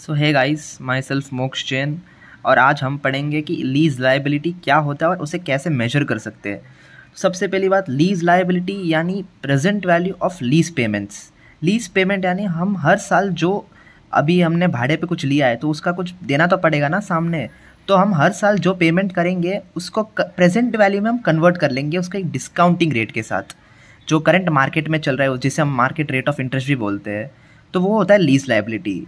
So hey guys, my self मोक्ष जैन और आज हम पढ़ेंगे कि लीज लायबिलिटी क्या होता है और उसे कैसे मेजर कर सकते हैं। सबसे पहली बात, लीज लायबिलिटी यानी present value of lease payments. Lease payment यानी हम हर साल जो अभी हमने भाड़े पे कुछ लिया है तो उसका कुछ देना तो पड़ेगा ना सामने, तो हम हर साल जो पेमेंट करेंगे उसको प्रेजेंट वैल्यू में हम कन्वर्ट कर लेंगे उसका एक डिस्काउंटिंग रेट के साथ, जो करंट मार्केट में चल रहा है जिसे हम मार्केट रेट ऑफ इंटरेस्ट भी बोलते हैं। तो वो होता है लीज लायबिलिटी।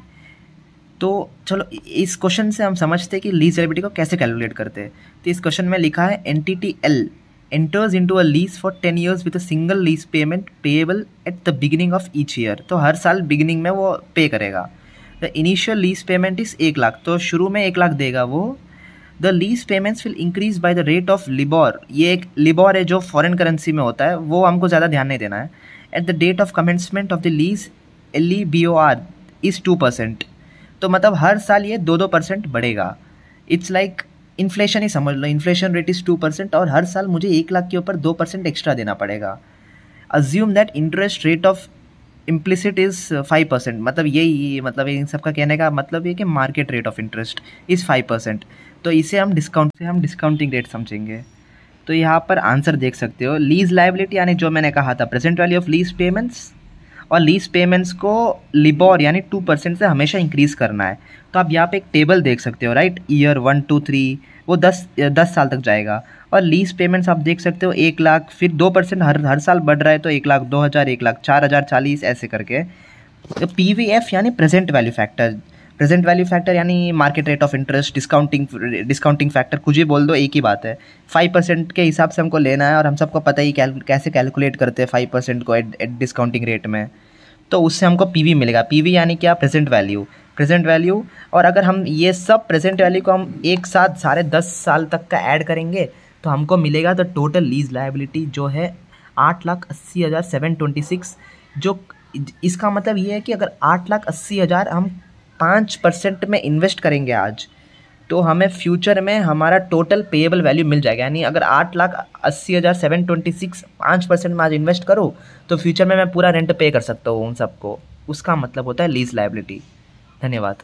तो चलो इस क्वेश्चन से हम समझते हैं कि लीज लायबिलिटी को कैसे कैलकुलेट करते हैं। तो इस क्वेश्चन में लिखा है entity L enters into a lease for 10 years with a single lease payment payable at the beginning of each year. तो हर साल बिगिनिंग में वो पे करेगा। The initial lease payment is 1 lakh, तो शुरू में 1 लाख देगा वो। The lease payments will increase by the rate of LIBOR. ये एक लिबॉर है जो फॉरेन करेंसी में होता है, वो हमको ज़्यादा ध्यान नहीं देना है। At the date of commencement of the lease LEBOR is 2%। तो मतलब हर साल ये 2% बढ़ेगा। इट्स लाइक इन्फ्लेशन ही समझ लो, इन्फ्लेशन रेट इज़ 2% और हर साल मुझे 1 लाख के ऊपर 2% एक्स्ट्रा देना पड़ेगा। Assume that interest rate of implicit is 5%। मतलब यही मतलब इन सबका कहने का मतलब ये कि market rate of interest is 5%। तो इसे हम डिस्काउंटिंग रेट समझेंगे। तो यहाँ पर आंसर देख सकते हो, लीज लायबिलिटी यानी जो मैंने कहा था present value of lease payments, और लीज पेमेंट्स को लिबॉर यानी 2% से हमेशा इंक्रीज़ करना है। तो आप यहाँ पे एक टेबल देख सकते हो, राइट। ईयर 1 2 3 वो 10 साल तक जाएगा। और लीज पेमेंट्स आप देख सकते हो 1 लाख, फिर 2% हर साल बढ़ रहा है, तो 1 लाख 2,000, 1 लाख 4,000, 40 ऐसे करके। तो PVF यानी present value factor. Present value factor यानी market rate of interest, discounting factor, कुछ भी बोल दो एक ही बात है। 5% के हिसाब से हमको लेना है और हम सबको पता ही कैसे कैलकुलेट करते हैं 5% को एट डिस्काउंटिंग रेट में। तो उससे हमको PV मिलेगा। PV यानी क्या? Present value. और अगर हम ये सब प्रेजेंट वैल्यू को हम एक साथ सारे 10 साल तक का ऐड करेंगे तो हमको मिलेगा द टोटल लीज लायबिलिटी जो है 8,80,726। जो इसका मतलब ये है कि अगर 8,80,000 हम 5% में इन्वेस्ट करेंगे आज, तो हमें फ्यूचर में हमारा टोटल पेएबल वैल्यू मिल जाएगा। यानी अगर 8,80,726 5% में आज इन्वेस्ट करूँ तो फ्यूचर में मैं पूरा रेंट पे कर सकता हूँ उन सबको। उसका मतलब होता है लीज लायबिलिटी। धन्यवाद।